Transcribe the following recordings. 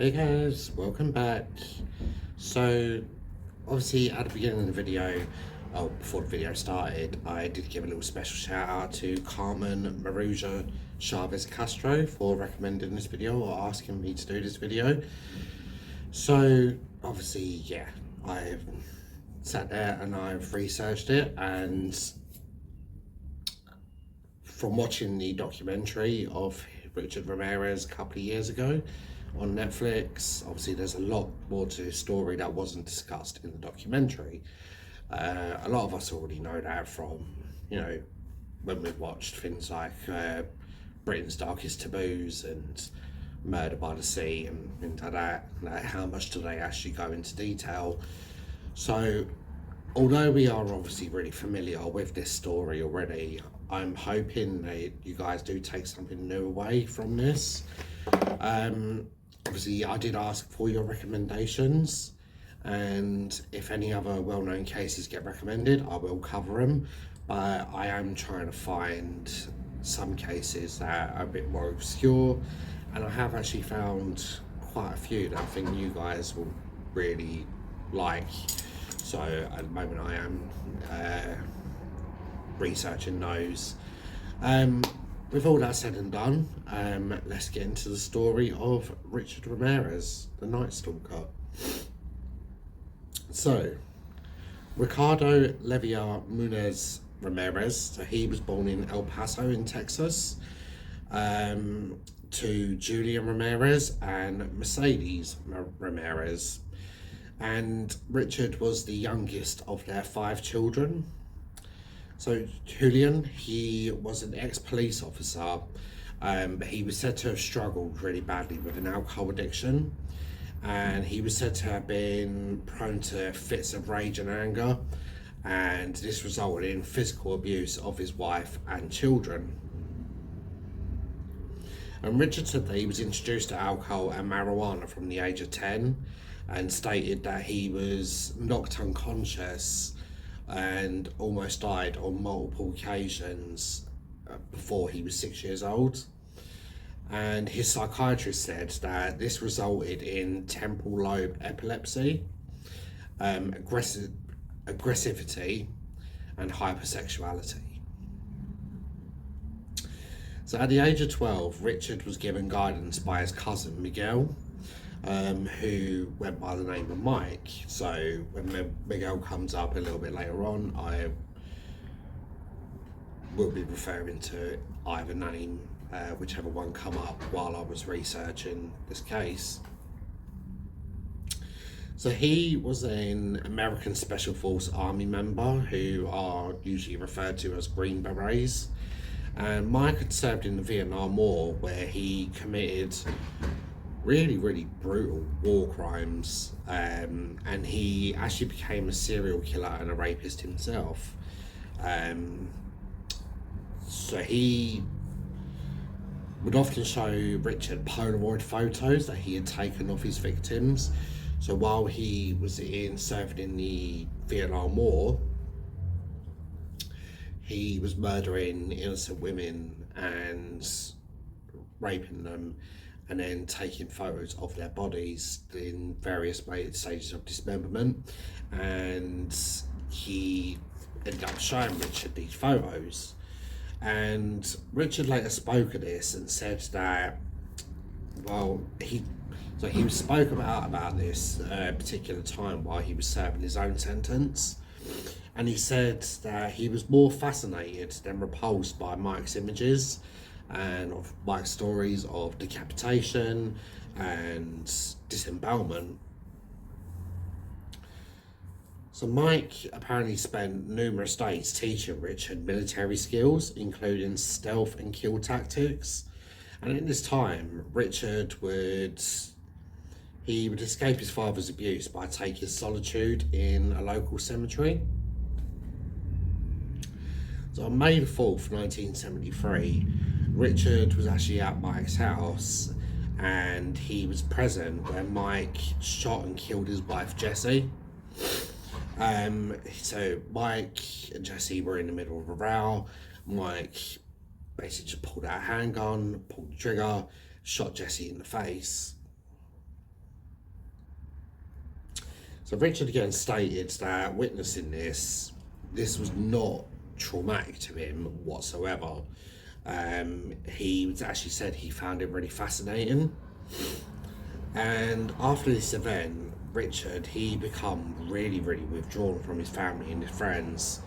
Hey guys, welcome back. So, obviously at the beginning of the video, before the video started, I did give a little special shout out to Carmen Maruja Chavez Castro for recommending this video or asking me to do this video. So, obviously, yeah, I've sat there and I've researched it, and from watching the documentary of Richard Ramirez a couple of years ago on Netflix, obviously there's a lot more to his story that wasn't discussed in the documentary. A lot of us already know that from, when we've watched things like Britain's Darkest Taboos and Murder by the Sea and things like that. Like, how much do they actually go into detail? So, although we are obviously really familiar with this story already, I'm hoping that you guys do take something new away from this. Obviously, I did ask for your recommendations, and if any other well-known cases get recommended, I will cover them. But I am trying to find some cases that are a bit more obscure, and I have actually found quite a few that I think you guys will really like. So at the moment I am researching those. With all that said and done, let's get into the story of Richard Ramirez, the Night Stalker. So, Ricardo Levia Munez Ramirez, so he was born in El Paso in Texas, to Julian Ramirez and Mercedes Ramirez. And Richard was the youngest of their 5 children. So Julian, he was an ex-police officer, but he was said to have struggled really badly with an alcohol addiction, and he was said to have been prone to fits of rage and anger, and this resulted in physical abuse of his wife and children. And Richard said that he was introduced to alcohol and marijuana from the age of 10, and stated that he was knocked unconscious and almost died on multiple occasions before he was 6 years old. And his psychiatrist said that this resulted in temporal lobe epilepsy, aggressivity, and hypersexuality. So at the age of 12, Richard was given guidance by his cousin Miguel, who went by the name of Mike. So when Miguel comes up a little bit later on, I will be referring to either name, whichever one come up while I was researching this case. So he was an American Special Force Army member who are usually referred to as Green Berets. And Mike had served in the Vietnam War, where he committed really brutal war crimes, and he actually became a serial killer and a rapist himself. So he would often show Richard Polaroid photos that he had taken of his victims. So while he was serving in the Vietnam War, he was murdering innocent women and raping them, and then taking photos of their bodies in various stages of dismemberment. And he ended up showing Richard these photos. And Richard later spoke of this and said that, well, he spoke about this particular time while he was serving his own sentence. And he said that he was more fascinated than repulsed by Mike's images and of Mike's stories of decapitation and disembowelment. So Mike apparently spent numerous days teaching Richard military skills, including stealth and kill tactics. And in this time, Richard would escape his father's abuse by taking solitude in a local cemetery. So on May 4th, 1973, Richard was actually at Mike's house, and he was present when Mike shot and killed his wife Jessie. So Mike and Jessie were in the middle of a row. Mike basically just pulled out a handgun, pulled the trigger, shot Jessie in the face. So Richard again stated that witnessing this was not traumatic to him whatsoever. He actually said he found it really fascinating. And after this event, Richard, he become really, really withdrawn from his family and his friends.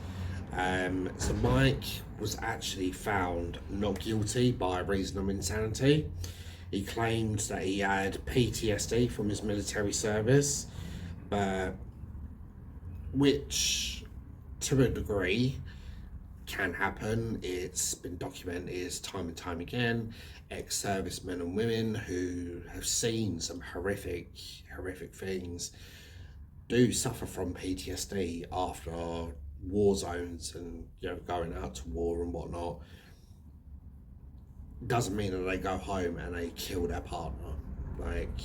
So Mike was actually found not guilty by reason of insanity. He claimed that he had PTSD from his military service, but which, to a degree, can happen. It's been documented time and time again. Ex-servicemen and women who have seen some horrific things do suffer from PTSD after war zones and going out to war and whatnot. Doesn't mean that they go home and they kill their partner. Like,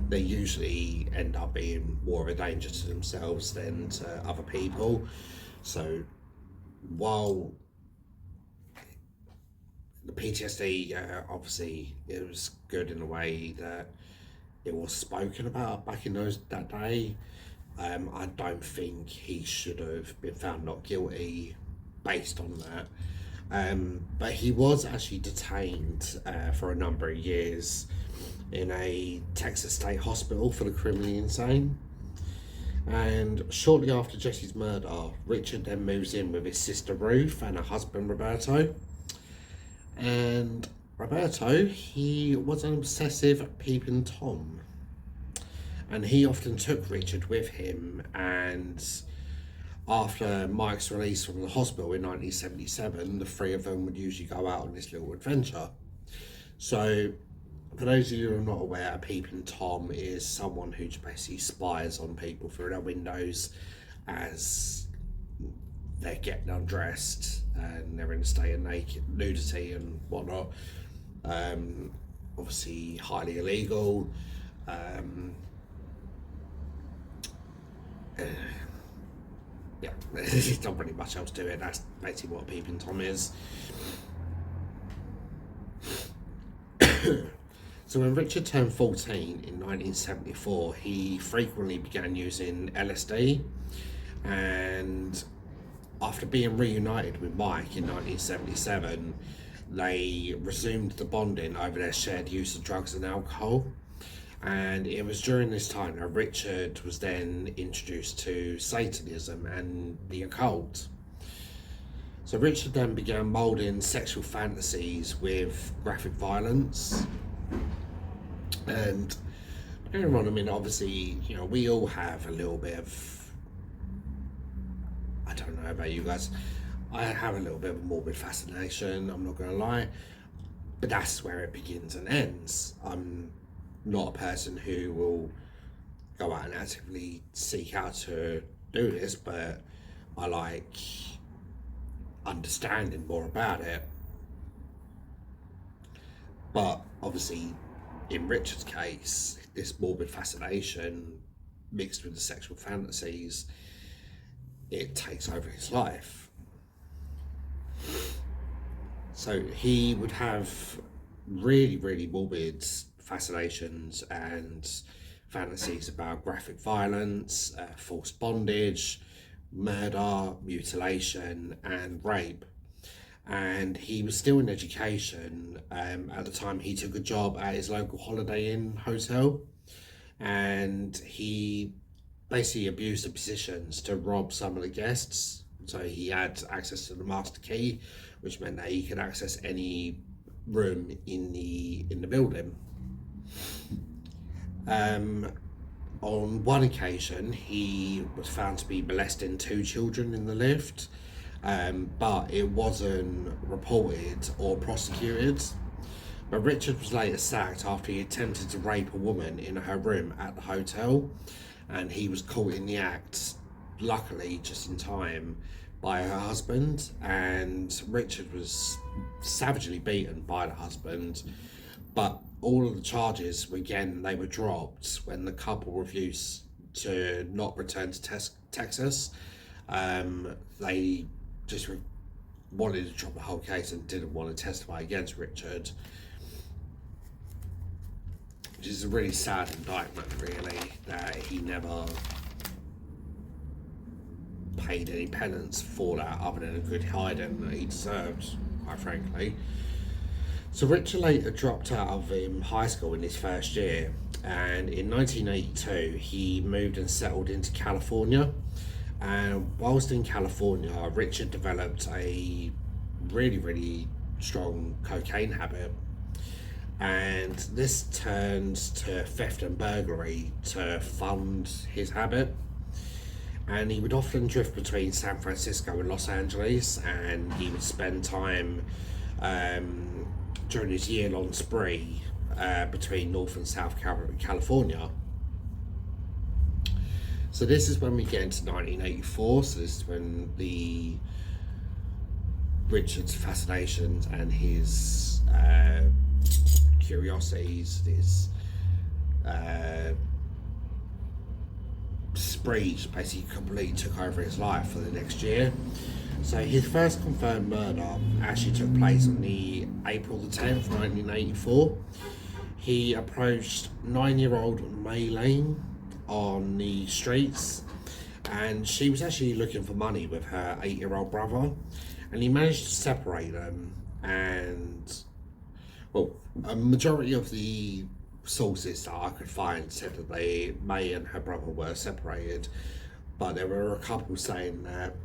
they usually end up being more of a danger to themselves than to other people. So while the PTSD, obviously, it was good in a way that it was spoken about back in that day. I don't think he should have been found not guilty based on that. But he was actually detained for a number of years in a Texas state hospital for the criminally insane. And shortly after Jesse's murder, Richard then moves in with his sister Ruth and her husband Roberto. And Roberto, he was an obsessive peeping Tom. And he often took Richard with him, and after Mike's release from the hospital in 1977, the three of them would usually go out on this little adventure. So, for those of you who are not aware, a peeping Tom is someone who basically spies on people through their windows as they're getting undressed and they're in a state of nudity and whatnot. Obviously, highly illegal. Yeah, there's not really much else to it. That's basically what a peeping Tom is. So when Richard turned 14 in 1974, he frequently began using LSD, and after being reunited with Mike in 1977, they resumed the bonding over their shared use of drugs and alcohol. And it was during this time that Richard was then introduced to Satanism and the occult. So Richard then began moulding sexual fantasies with graphic violence. And everyone, I mean, obviously, we all have a little bit of, I don't know about you guys, I have a little bit of a morbid fascination, I'm not going to lie, but that's where it begins and ends. I'm not a person who will go out and actively seek out to do this, but I like understanding more about it. But obviously, in Richard's case, this morbid fascination mixed with the sexual fantasies, it takes over his life. So he would have really, really morbid fascinations and fantasies about graphic violence, forced bondage, murder, mutilation, and rape. And he was still in education. At the time, he took a job at his local Holiday Inn hotel, and he basically abused the positions to rob some of the guests. So he had access to the master key, which meant that he could access any room in the building. On one occasion, he was found to be molesting 2 children in the lift, but it wasn't reported or prosecuted. But Richard was later sacked after he attempted to rape a woman in her room at the hotel, and he was caught in the act, luckily just in time, by her husband. And Richard was savagely beaten by the husband, but all of the charges, again, they were dropped when the couple refused to not return to Texas. They just wanted to drop the whole case and didn't want to testify against Richard. which is a really sad indictment, really, that he never paid any penance for that other than a good hiding that he deserved, quite frankly. So Richard later dropped out of high school in his first year, and in 1982 he moved and settled into California. And whilst in California, Richard developed a really strong cocaine habit, and this turned to theft and burglary to fund his habit. And he would often drift between San Francisco and Los Angeles, and he would spend time during his year-long spree between North and South California. So this is when we get into 1984. So this is when the Richard's fascinations and his curiosities, his sprees basically completely took over his life for the next year. So his first confirmed murder actually took place on the April the 10th, 1984. He approached 9-year-old May Lane on the streets, and she was actually looking for money with her 8-year-old brother, and he managed to separate them. And well, a majority of the sources that I could find said that May and her brother were separated, but there were a couple saying that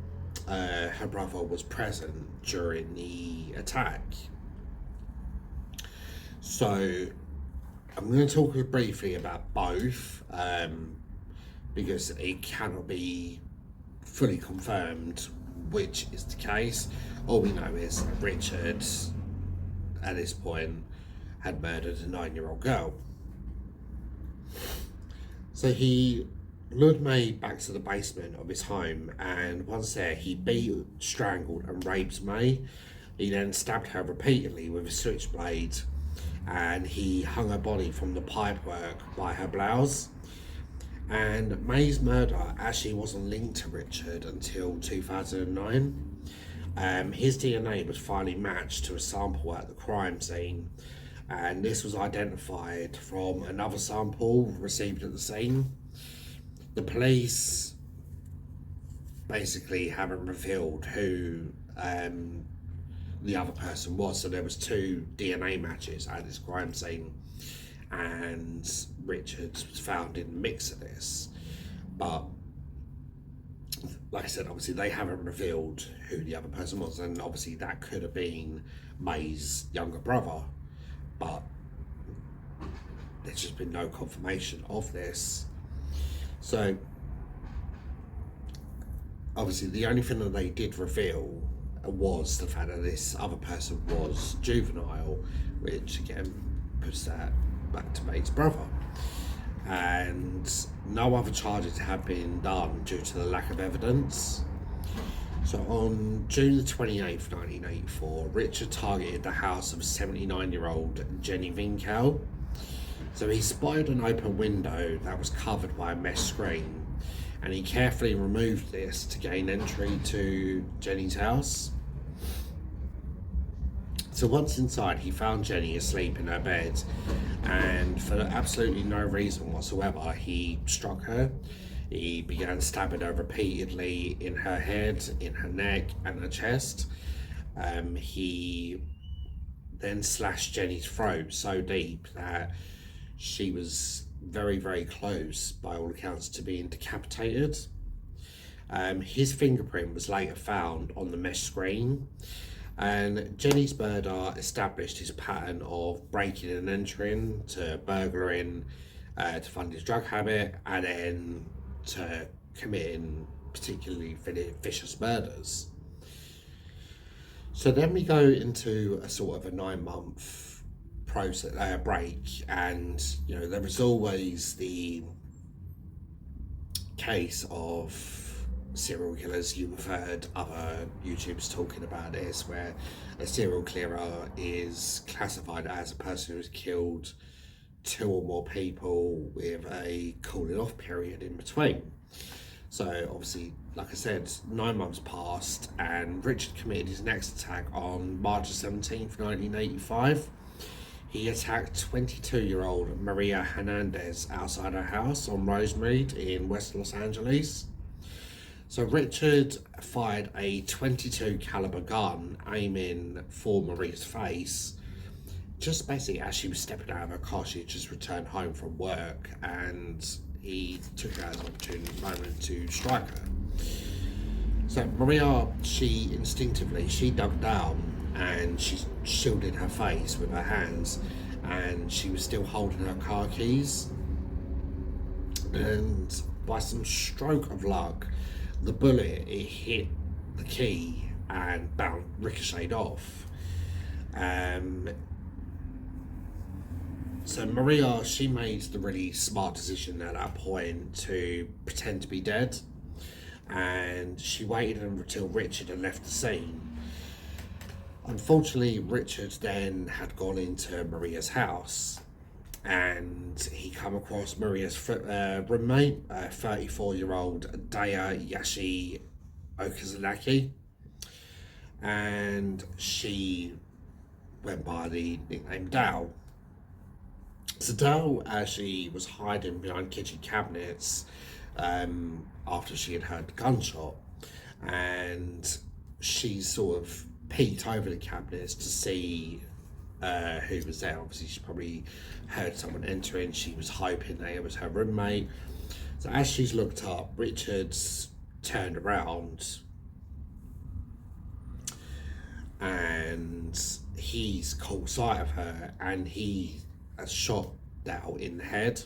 her brother was present during the attack. So I'm going to talk briefly about both, because it cannot be fully confirmed which is the case. All we know is that Richard, at this point, had murdered a 9-year-old girl. So he lured May back to the basement of his home, and once there, he beat, strangled, and raped May. He then stabbed her repeatedly with a switchblade, and he hung her body from the pipework by her blouse. And May's murder actually wasn't linked to Richard until 2009. His DNA was finally matched to a sample at the crime scene, and this was identified from another sample received at the scene. The police basically haven't revealed who the other person was. So there was 2 DNA matches at this crime scene, and Richard was found in the mix of this. But like I said, obviously they haven't revealed who the other person was, and obviously that could have been May's younger brother, but there's just been no confirmation of this. So obviously the only thing that they did reveal was the fact that this other person was juvenile, which again puts that back to May's brother. And no other charges have been done due to the lack of evidence. So on June the 28th, 1984, Richard targeted the house of 79-year-old Jenny Winkel. So he spotted an open window that was covered by a mesh screen, and he carefully removed this to gain entry to Jenny's house. So once inside, he found Jenny asleep in her bed, and for absolutely no reason whatsoever, he struck her. He began stabbing her repeatedly in her head, in her neck, and her chest. He then slashed Jenny's throat so deep that she was very close, by all accounts, to being decapitated. His fingerprint was later found on the mesh screen, and Jenny's murder established his pattern of breaking and entering, to burglaring, to fund his drug habit, and then to committing particularly vicious murders. So then we go into a sort of a 9-month process break, and there was always the case of serial killers. You've heard other YouTubers talking about this, where a serial killer is classified as a person who's killed 2 or more people with a cooling off period in between. So obviously, like I said, 9 months passed, and Richard committed his next attack on March 17th, 1985. He attacked 22-year-old Maria Hernandez outside her house on Rosemead in West Los Angeles. So Richard fired a 22 caliber gun aiming for Maria's face, just basically as she was stepping out of her car. She had just returned home from work, and he took that as an opportune moment to strike her. So Maria, she instinctively, she dug down and she shielded her face with her hands, and she was still holding her car keys. And by some stroke of luck, the bullet, it hit the key and ricocheted off. So Maria, she made the really smart decision at that point to pretend to be dead, and she waited until Richard had left the scene. Unfortunately, Richard then had gone into Maria's house, and he come across Maria's roommate, 34-year-old Daya Yashi Okazaki, and she went by the nickname Dal. So Dal, as she was hiding behind kitchen cabinets after she had heard the gunshot, and she sort of peeked over the cabinets to see who was there. Obviously, she probably heard someone entering. She was hoping that it was her roommate. So as she's looked up, Richard's turned around and he's caught sight of her, and he has shot Dow in the head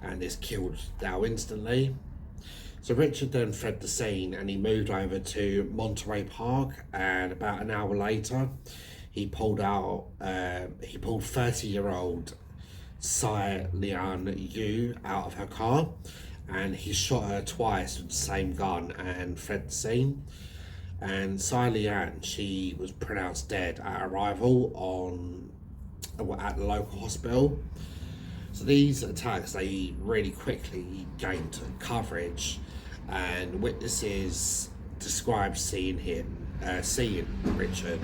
and has killed Dow instantly. So Richard then fled the scene and he moved over to Monterey Park, and about an hour later he pulled 30-year-old Sai Lian Yu out of her car, and he shot her twice with the same gun and fled the scene. And Sai Lian, she was pronounced dead at arrival at the local hospital. So these attacks, they really quickly gained coverage, and witnesses described seeing Richard,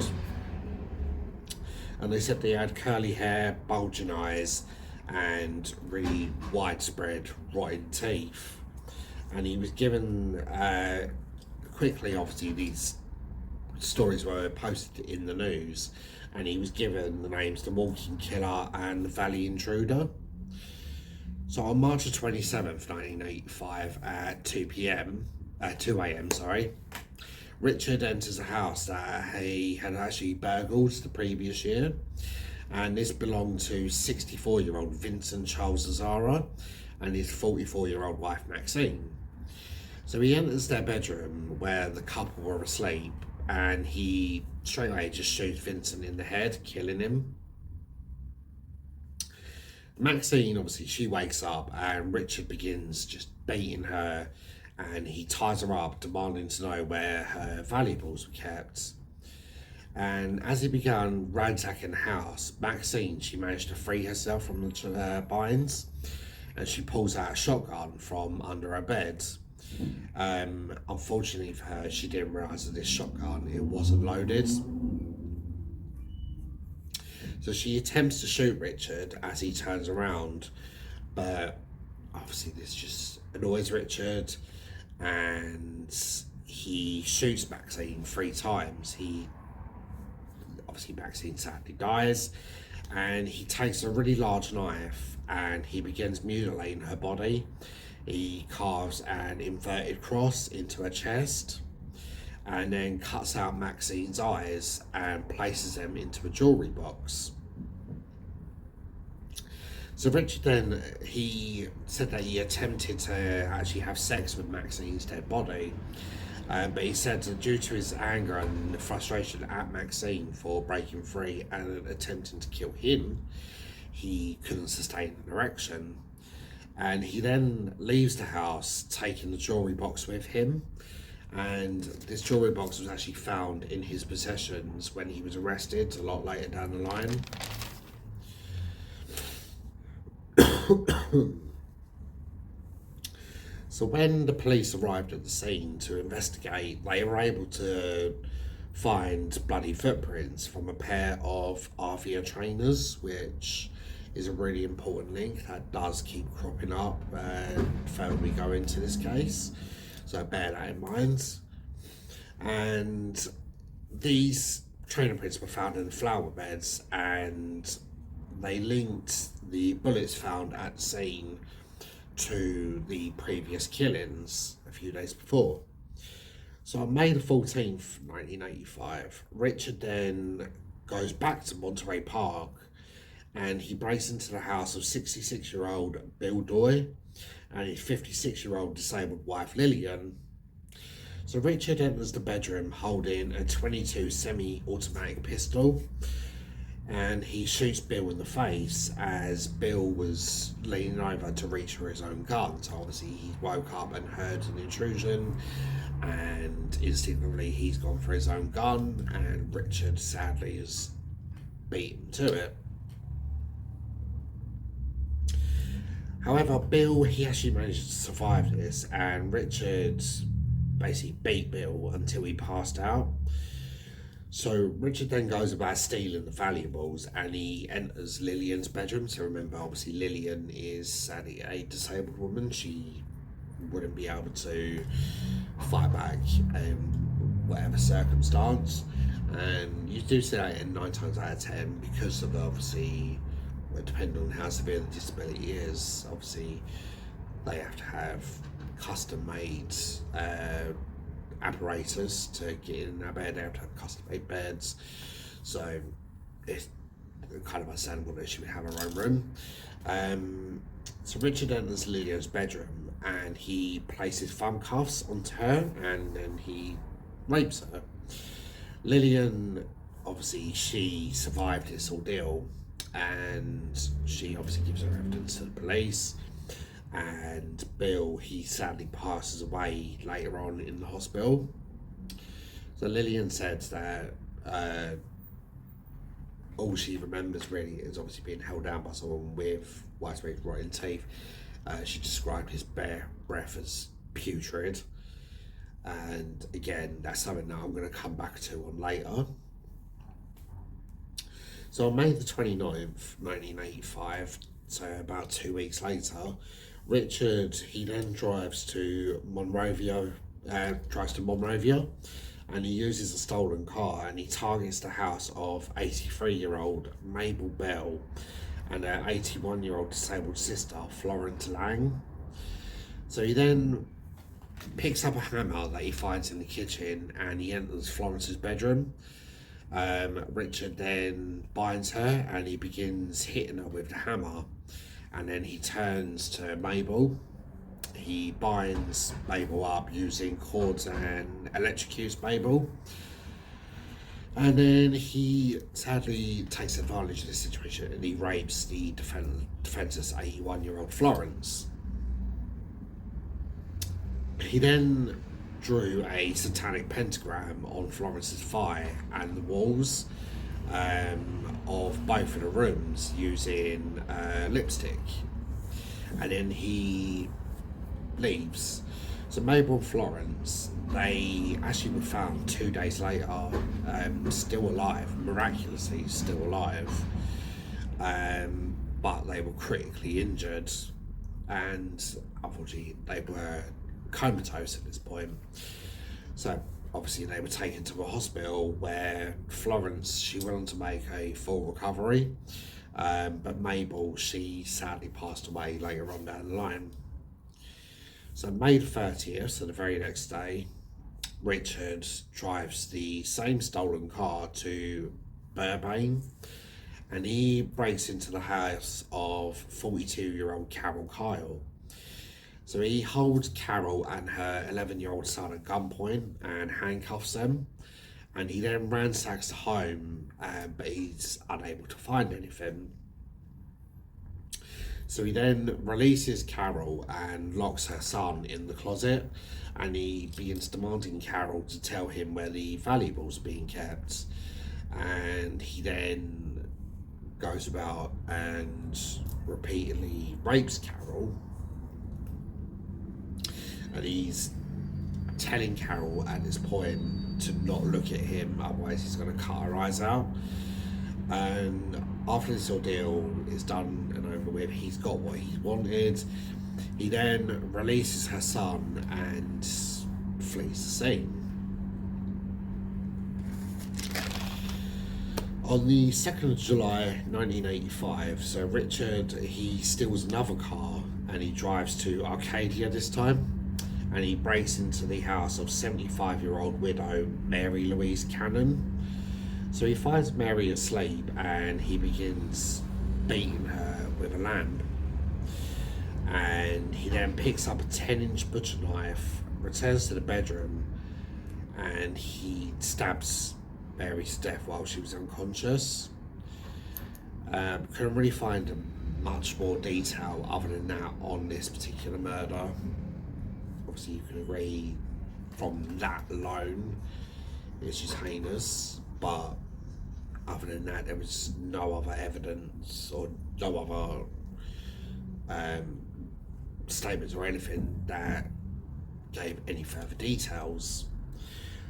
and they said they had curly hair, bulging eyes, and really widespread rotten teeth. And he was given quickly, obviously these stories were posted in the news, and he was given the names The Walking Killer and The Valley Intruder. So on March the 27th, 1985 at 2 a.m, Richard enters a house that he had actually burgled the previous year, and this belonged to 64-year-old Vincent Charles Zazara and his 44-year-old wife Maxine. So he enters their bedroom where the couple were asleep, and he straight away just shoots Vincent in the head, killing him. Maxine, obviously, she wakes up and Richard begins just beating her, and he ties her up, demanding to know where her valuables were kept. And as he began ransacking the house, Maxine, she managed to free herself from the binds, and she pulls out a shotgun from under her bed. Unfortunately for her, she didn't realise that this shotgun, it wasn't loaded. So she attempts to shoot Richard as he turns around, but obviously this just annoys Richard, and he shoots Maxine 3 times. Maxine sadly dies, and he takes a really large knife and he begins mutilating her body. He carves an inverted cross into her chest, and then cuts out Maxine's eyes and places them into a jewellery box. So Richard then, he said that he attempted to actually have sex with Maxine's dead body, but he said that due to his anger and frustration at Maxine for breaking free and attempting to kill him, he couldn't sustain an erection. And he then leaves the house, taking the jewellery box with him. And this jewellery box was actually found in his possessions when he was arrested a lot later down the line. So when the police arrived at the scene to investigate, they were able to find bloody footprints from a pair of RVR trainers, which is a really important link that does keep cropping up further we go into this case. So bear that in mind. And these trainer prints were found in flower beds, and they linked the bullets found at the scene to the previous killings a few days before. So on May the 14th, 1985, Richard then goes back to Monterey Park and he breaks into the house of 66-year-old Bill Doy and his 56-year-old disabled wife Lillian. So Richard enters the bedroom holding a .22 semi-automatic pistol, and he shoots Bill in the face as Bill was leaning over to reach for his own gun. So obviously he woke up and heard an intrusion, and instinctively he's gone for his own gun, and Richard sadly is beaten to it. However, Bill, he actually managed to survive this, and Richard basically beat Bill until he passed out. So Richard then goes about stealing the valuables, and he enters Lillian's bedroom. So remember, obviously Lillian is sadly a disabled woman. She wouldn't be able to fight back in whatever circumstance, and you do see that in 9 times out of 10 because of obviously, depending on how severe the disability is, obviously they have to have custom made apparatus to get in their bed. They have to have custom made beds, so it's kind of understandable that she would have her own room. So Richard enters Lillian's bedroom and he places thumb cuffs onto her, and then he rapes her. Lillian, obviously she survived this ordeal, and she obviously gives her evidence to the police. And Bill, he sadly passes away later on in the hospital. So Lillian said that all she remembers really is obviously being held down by someone with widespread rotten teeth. She described his bare breath as putrid, and again that's something that I'm going to come back to on later. So on May the 29th, 1985, so about 2 weeks later, Richard, he then drives to Monrovia, and he uses a stolen car and he targets the house of 83-year-old Mabel Bell and her 81-year-old disabled sister, Florence Lang. So he then picks up a hammer that he finds in the kitchen and he enters Florence's bedroom. Richard then binds her and he begins hitting her with the hammer, and then he turns to Mabel. He binds Mabel up using cords and electrocutes Mabel, and then he sadly takes advantage of the situation and he rapes the defenseless 81-year-old Florence. He then drew a satanic pentagram on Florence's thigh and the walls of both of the rooms using lipstick, and then he leaves. So Mabel and Florence, they actually were found 2 days later, still alive, miraculously still alive, but they were critically injured, and unfortunately they were comatose at this point. So obviously they were taken to a hospital where Florence, she went on to make a full recovery, but Mabel, she sadly passed away later on down the line. So May the 30th, so the very next day, Richard drives the same stolen car to Burbane, and he breaks into the house of 42-year-old Carol Kyle. So he holds Carol and her 11-year-old son at gunpoint and handcuffs them, and he then ransacks the home, but he's unable to find anything. So he then releases Carol and locks her son in the closet, and he begins demanding Carol to tell him where the valuables are being kept. And he then goes about and repeatedly rapes Carol. And he's telling Carol at this point to not look at him, otherwise he's going to cut her eyes out. And after this ordeal is done and over with, he's got what he wanted. He then releases her son and flees the scene. On the 2nd of July 1985, so Richard, he steals another car and he drives to Arcadia this time, and he breaks into the house of 75-year-old widow Mary Louise Cannon. So he finds Mary asleep and he begins beating her with a lamp. And he then picks up a 10-inch butcher knife, returns to the bedroom, and he stabs Mary's death while she was unconscious. Couldn't really find much more detail other than that on this particular murder. Obviously you can agree from that alone it's just heinous, but other than that there was no other evidence or no other statements or anything that gave any further details.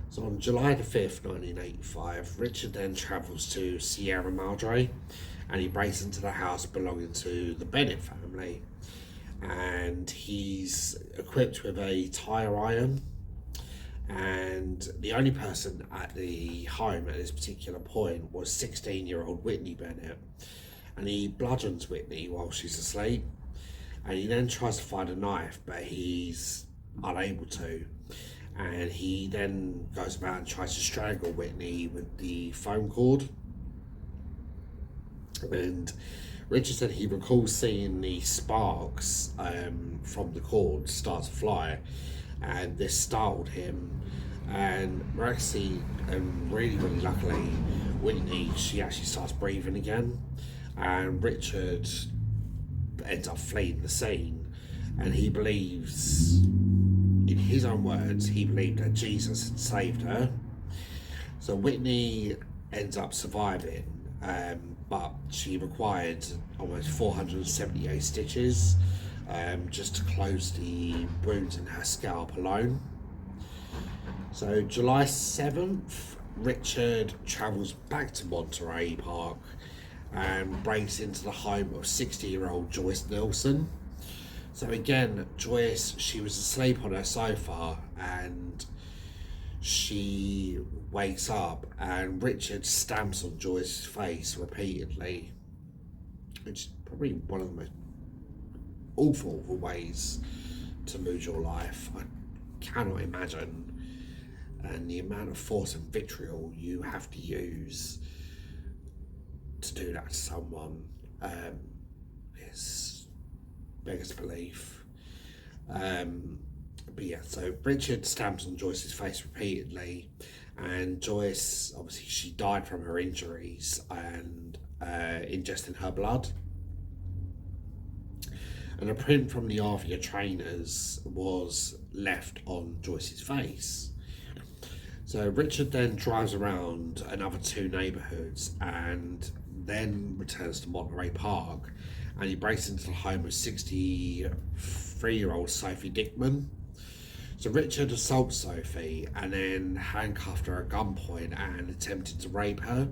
So on July the 5th, 1985, Richard then travels to Sierra Madre and he breaks into the house belonging to the Bennett family. And he's equipped with a tire iron. And the only person at the home at this particular point was 16-year-old Whitney Bennett. And he bludgeons Whitney while she's asleep. And he then tries to find a knife, but he's unable to. And he then goes about and tries to strangle Whitney with the phone cord. And Richard said he recalls seeing the sparks from the cord start to fly, and this startled him. And miraculously and really luckily, Whitney, she actually starts breathing again, and Richard ends up fleeing the scene. And he believes, in his own words, he believed that Jesus had saved her. So Whitney ends up surviving, but she required almost 478 stitches just to close the wounds in her scalp alone. So July 7th, Richard travels back to Monterey Park and breaks into the home of 60-year-old Joyce Nelson. So again, Joyce, she was asleep on her sofa and she wakes up and Richard stamps on Joyce's face repeatedly, which is probably one of the most awful ways to lose your life. I cannot imagine. And the amount of force and vitriol you have to use to do that to someone is beggars belief. But yeah, so Richard stamps on Joyce's face repeatedly, and Joyce, obviously she died from her injuries and ingesting her blood. And a print from the Avia trainers was left on Joyce's face. So Richard then drives around another 2 neighbourhoods and then returns to Monterey Park, and he breaks into the home of 63-year-old Sophie Dickman. So Richard assaults Sophie and then handcuffed her at gunpoint and attempted to rape her.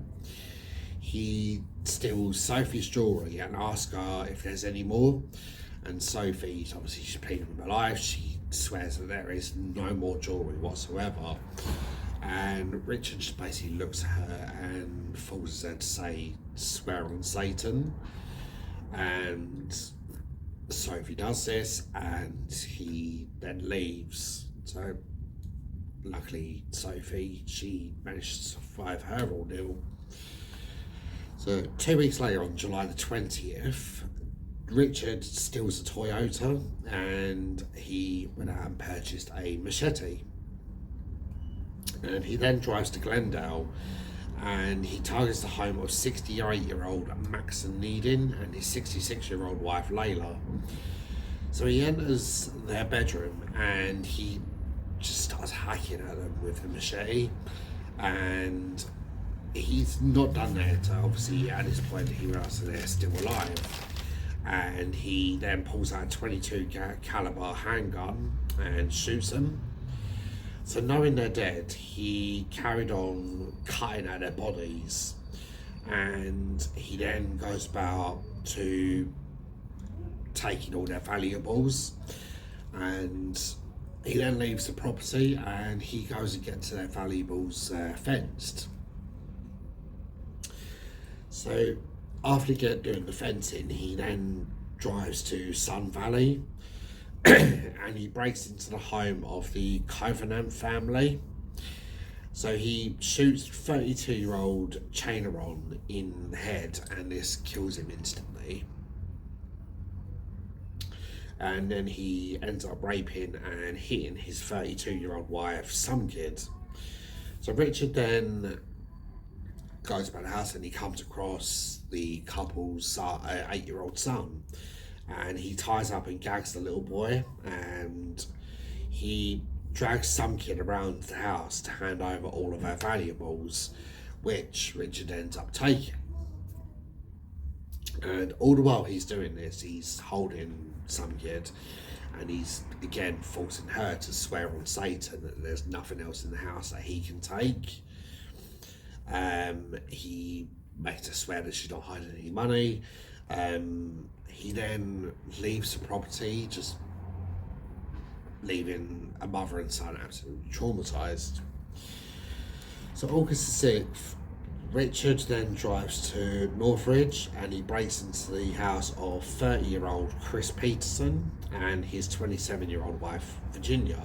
He steals Sophie's jewellery and asks her if there's any more. And Sophie, obviously she's pleading with her life, she swears that there is no more jewellery whatsoever. And Richard just basically looks at her and forces her to say, "Swear on Satan." And Sophie does this and he then leaves. So luckily Sophie, she managed to survive her ordeal. So 2 weeks later, on July the 20th, Richard steals a Toyota and he went out and purchased a machete. And he then drives to Glendale and he targets the home of 68-year-old Maxon Needin and his 66-year-old wife Layla. So he enters their bedroom and he just starts hacking at them with the machete, and he's not done that. Obviously at this point he realizes they're still alive, and he then pulls out a 22 caliber handgun and shoots them. So knowing they're dead, he carried on cutting at their bodies, and he then goes about to taking all their valuables, and he then leaves the property and he goes and gets their valuables fenced. So after doing the fencing, he then drives to Sun Valley and he breaks into the home of the Covenant family. So he shoots 32-year-old Chaineron in the head, and this kills him instantly. And then he ends up raping and hitting his 32-year-old wife, some kid. So Richard then goes about the house and he comes across the couple's 8-year-old son, and he ties up and gags the little boy, and he drags some kid around the house to hand over all of her valuables, which Richard ends up taking. And all the while he's doing this, he's holding some kid, and he's again forcing her to swear on Satan that there's nothing else in the house that he can take. He makes her swear that she's not hiding any money. He then leaves the property, just leaving a mother and son absolutely traumatised. So August the 6th, Richard then drives to Northridge and he breaks into the house of 30-year-old Chris Peterson and his 27-year-old wife, Virginia.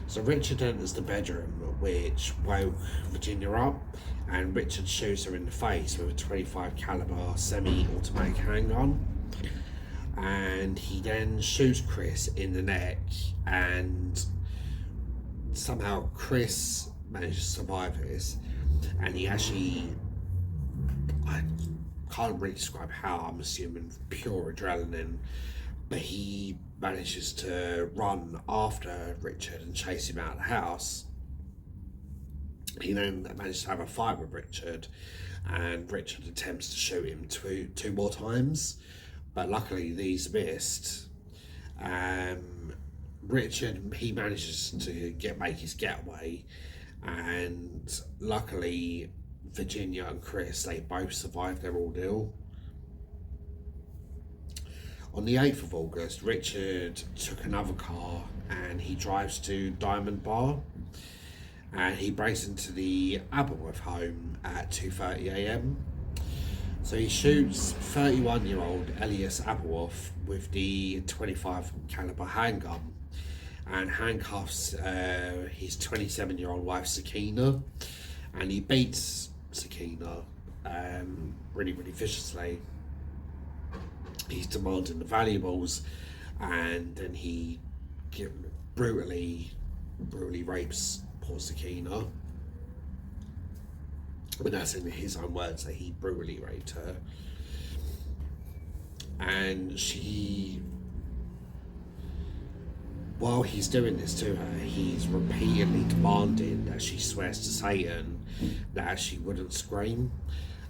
So Richard enters the bedroom, which woke Virginia up, and Richard shoots her in the face with a 25 caliber semi-automatic handgun. And he then shoots Chris in the neck, and somehow Chris managed to survive this. And he actually, I can't really describe how, I'm assuming pure adrenaline, but he manages to run after Richard and chase him out of the house. He then manages to have a fight with Richard, and Richard attempts to shoot him two more times, but luckily these missed. Richard, he manages to make his getaway, and luckily Virginia and Chris, they both survived their ordeal. On the 8th of August, Richard took another car and he drives to Diamond Bar, and he breaks into the Aberworth home at 2:30 a.m. So he shoots 31-year-old Elias Aberworth with the 25 caliber handgun and handcuffs his 27-year-old wife Sakina, and he beats Sakina really viciously. He's demanding the valuables, and then he brutally rapes poor Sakina. But that's in his own words, that he brutally raped her. And she, while he's doing this to her, he's repeatedly demanding that she swears to Satan that she wouldn't scream.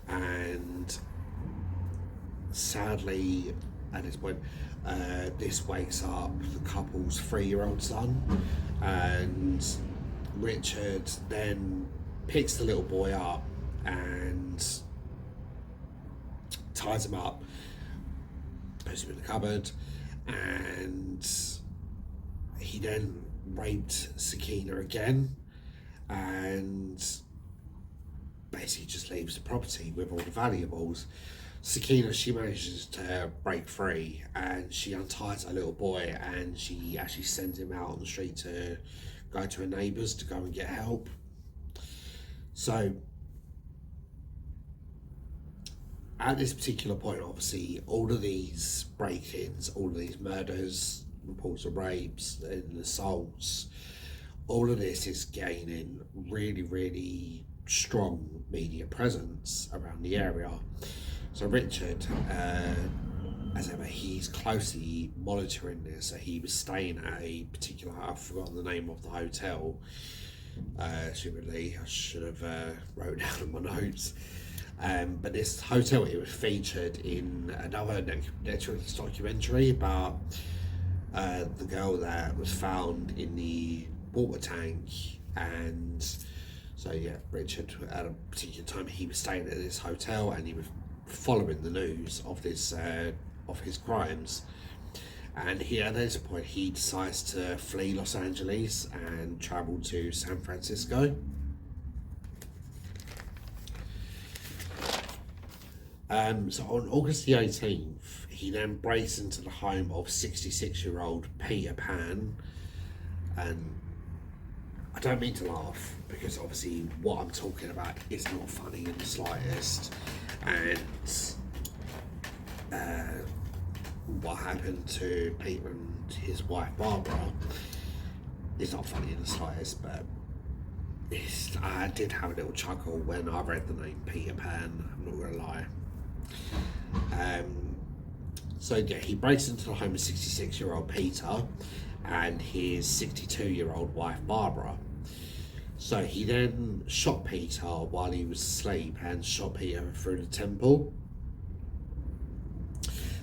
And sadly, at this point, this wakes up the couple's 3-year-old son, and Richard then picks the little boy up and ties him up, puts him in the cupboard, and he then raped Sakina again, and basically just leaves the property with all the valuables. Sakina, she manages to break free, and she unties her little boy, and she actually sends him out on the street to go to her neighbours to go and get help. So at this particular point, obviously, all of these break-ins, all of these murders, reports of rapes and assaults, all of this is gaining really strong media presence around the area. So Richard, as ever, he's closely monitoring this. So he was staying at a particular, I've forgotten the name of the hotel, stupidly, I should have wrote down in my notes. But this hotel, it was featured in another Netflix documentary about the girl that was found in the water tank. And so yeah, Richard at a particular time he was staying at this hotel and he was following the news of this of his crimes. And here at this point he decides to flee Los Angeles and travel to San Francisco. So on August the 18th, he then breaks into the home of 66-year-old Peter Pan. And I don't mean to laugh, because obviously what I'm talking about is not funny in the slightest. And what happened to Peter and his wife Barbara is not funny in the slightest, but I did have a little chuckle when I read the name Peter Pan, I'm not gonna lie. So yeah, he breaks into the home of 66-year-old Peter and his 62-year-old wife Barbara. So he then shot Peter while he was asleep and shot Peter through the temple.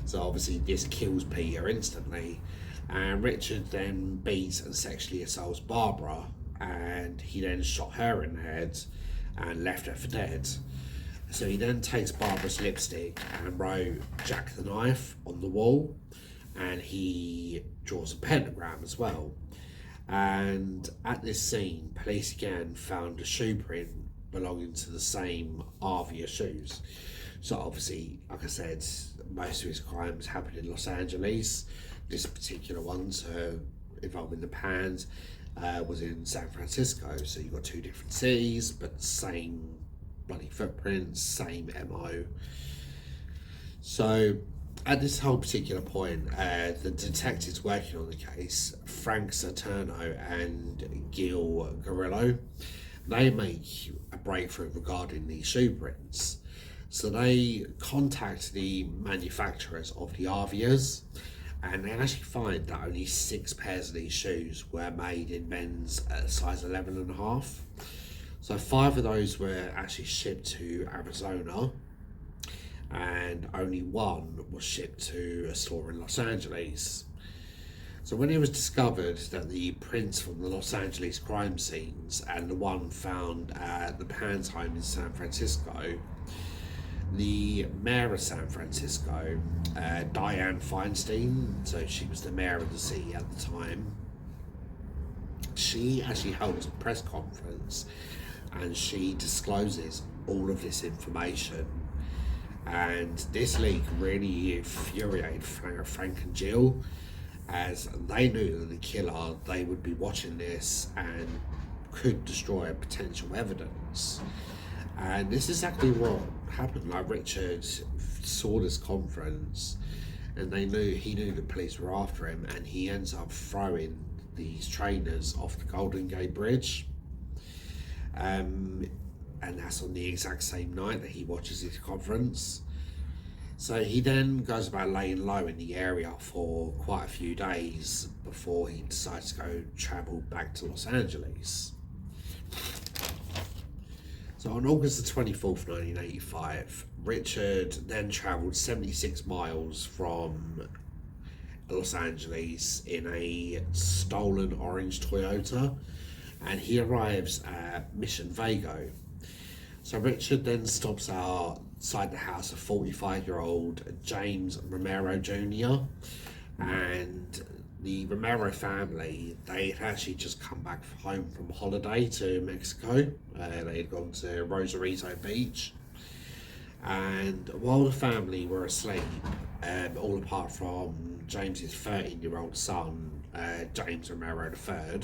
So obviously this kills Peter instantly, and Richard then beats and sexually assaults Barbara, and he then shot her in the head and left her for dead. So he then takes Barbara's lipstick and wrote Jack the Knife on the wall, and he draws a pentagram as well. And at this scene, police again found a shoe print belonging to the same Avia shoes. So obviously, like I said, most of his crimes happened in Los Angeles. This particular one, involving the Pans, was in San Francisco. So you've got two different cities, but the same bloody footprints, same MO. So at this whole particular point, the detectives working on the case, Frank Saturno and Gil Garillo, they make a breakthrough regarding these shoe prints. So they contact the manufacturers of the Avias, and they actually find that only 6 pairs of these shoes were made in men's size 11.5. So 5 of those were actually shipped to Arizona, and only 1 was shipped to a store in Los Angeles. So when it was discovered that the prints from the Los Angeles crime scenes and the one found at the Pan's home in San Francisco, the mayor of San Francisco, Dianne Feinstein, so she was the mayor of the city at the time, she actually held a press conference and she discloses all of this information. And this leak really infuriated Frank and Jill, as they knew that the killer, they would be watching this and could destroy potential evidence. And this is exactly what happened. Like, Richard saw this conference and he knew the police were after him, and he ends up throwing these trainers off the Golden Gate Bridge. And that's on the exact same night that he watches his conference. So he then goes about laying low in the area for quite a few days before he decides to go travel back to Los Angeles. So on August the 24th, 1985, Richard then travelled 76 miles from Los Angeles in a stolen orange Toyota, and he arrives at Mission Vega. So Richard then stops outside the house of 45-year-old James Romero Jr. And the Romero family, they had actually just come back home from holiday to Mexico. They had gone to Rosarito Beach. And while the family were asleep, all apart from James's 13-year-old son, James Romero III,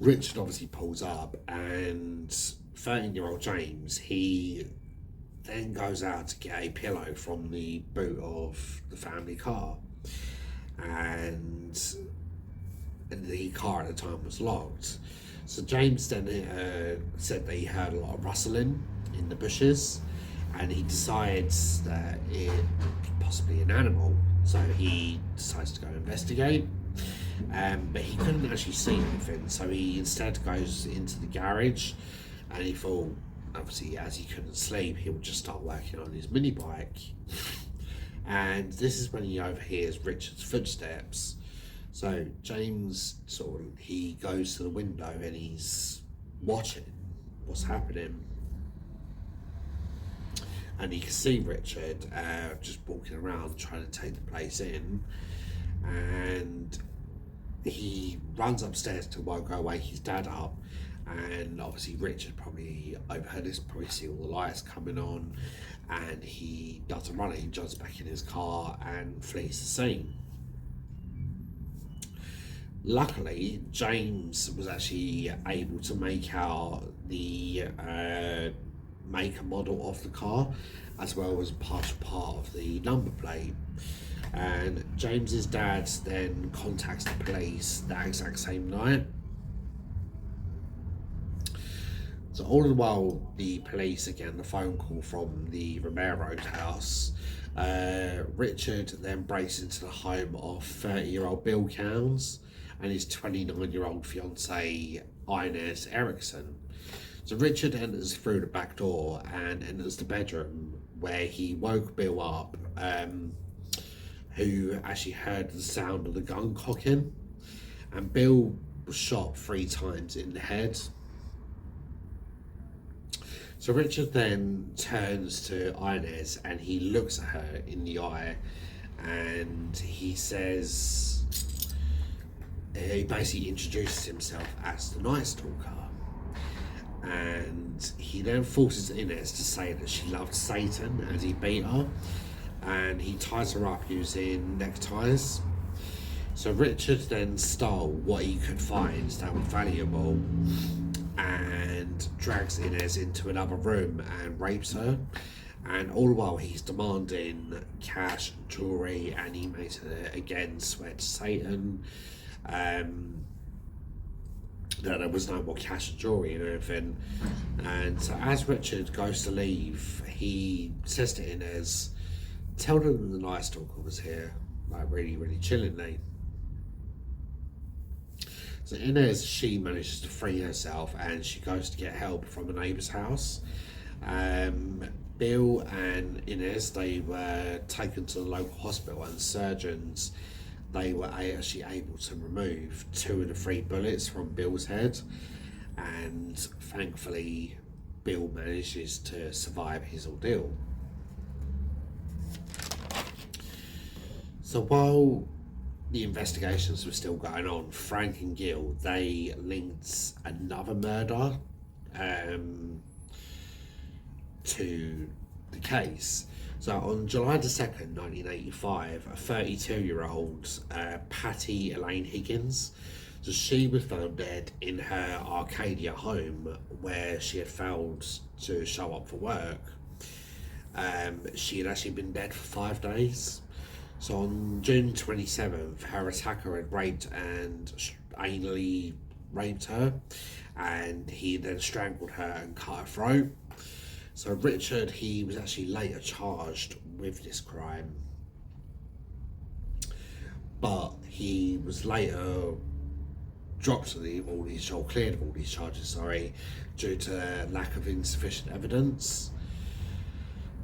Richard obviously pulls up, and 13-year-old James, he then goes out to get a pillow from the boot of the family car, and the car at the time was locked. So James then said that he heard a lot of rustling in the bushes, and he decides that it was possibly an animal, so he decides to go investigate. But he couldn't actually see anything, so he instead goes into the garage, and he thought, obviously, as he couldn't sleep, he would just start working on his mini bike. And this is when he overhears Richard's footsteps. So James he goes to the window and he's watching what's happening, and he can see Richard just walking around trying to take the place in, and he runs upstairs to go wake his dad up, and obviously Richard probably overheard this, probably see all the lights coming on, and he doesn't run it, he jumps back in his car and flees the scene. Luckily, James was actually able to make out the make and model of the car, as well as part of the number plate. And James's dad then contacts the police that exact same night. So all the while, the police again the phone call from the Ramirez house. Richard then breaks into the home of 30-year-old Bill Counts and his 29-year-old fiancée Inez Erickson. So Richard enters through the back door and enters the bedroom where he woke Bill up, who actually heard the sound of the gun cocking, and Bill was shot 3 times in the head. So Richard then turns to Inez and he looks at her in the eye, and he says, he basically introduces himself as the Night Stalker, and he then forces Inez to say that she loved Satan as he beat her, and he ties her up using neckties. So Richard then stole what he could find that was valuable and drags Inez into another room and rapes her, and all the while he's demanding cash, jewellery, and he makes her again swear to Satan that there was no more cash and jewellery and everything. And so as Richard goes to leave, he says to Inez, tell them the Night Stalker was here, like really, really chillingly. So Inez, she manages to free herself and she goes to get help from a neighbour's house. Bill and Inez, they were taken to the local hospital, and surgeons, they were actually able to remove 2 of the 3 bullets from Bill's head, and thankfully Bill manages to survive his ordeal. So while the investigations were still going on, Frank and Gil, they linked another murder to the case. So on July the 2nd, 1985, a 32-year-old Patty Elaine Higgins, so she was found dead in her Arcadia home where she had failed to show up for work. She had actually been dead for 5 days. So on June 27th, her attacker had raped and anally raped her, and he then strangled her and cut her throat. So Richard, he was actually later charged with this crime, but he was later dropped cleared of all these charges, due to lack of insufficient evidence.